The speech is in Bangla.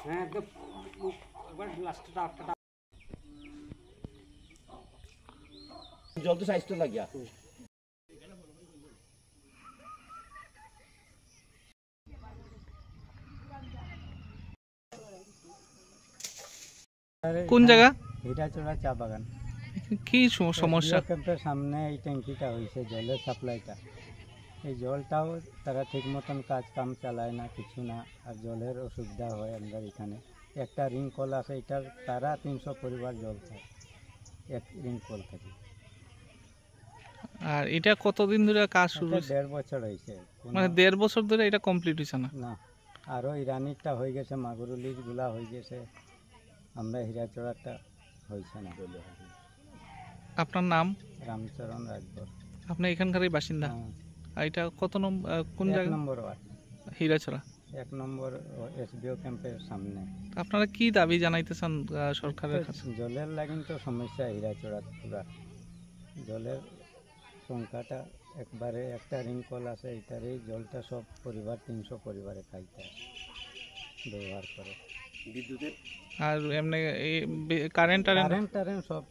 হ্যাঁ একবার লাস্টটা আটটা জল তো সাইজ তো লাগিয়া কোন জায়গা? হীরাচড়া চা বাগান। কি সমস্যা? ক্যাম্পের সামনে এই ট্যাঙ্কিটা হয়েছে, জলের সাপ্লাইটা। এই জলটাও তারা ঠিক মতন কাম চালায় না, কিছু না। আর জলের অসুবিধা হয় আমাদের এখানে। একটা রিং কল আছে, এটার তারা 300 পরিবার জল খায় এক রিং কল থেকে। আর এটা কতদিন ধরে কাজ শুরু হয়েছে? 1.5 বছর হয়েছে। মানে 1.5 বছর ধরে এটা কমপ্লিট হয়েছে না? না, আরও ইরানিরটা হয়ে গেছে, মাগুরুলিগুলা হয়ে গেছে, আমরা হীরাচড়াটা হয়েছে না। আপনার নাম? রামচরণ রাজবর। আপনি এখানকারই বাসিন্দা? আর এটা কত নম্বর কোন জায়গা? 1 নম্বর ওয়ার্ড, হীরাচড়া 1 নম্বর এসবিও ক্যাম্পের সামনে। আপনারা কি দাবি জানাইতেছেন সরকারের কাছে? জলের লাগিন তো সমস্যা হীরাচড়া পুরা। জলের সংখ্যাটা একবারে, একটা রিং কল আছে, এটারই জলটা সব পরিবার 300 পরিবারে খাইতে ব্যবহার করে। বিদ্যুতের আর এমনি কারেন্ট কারেন্ট সব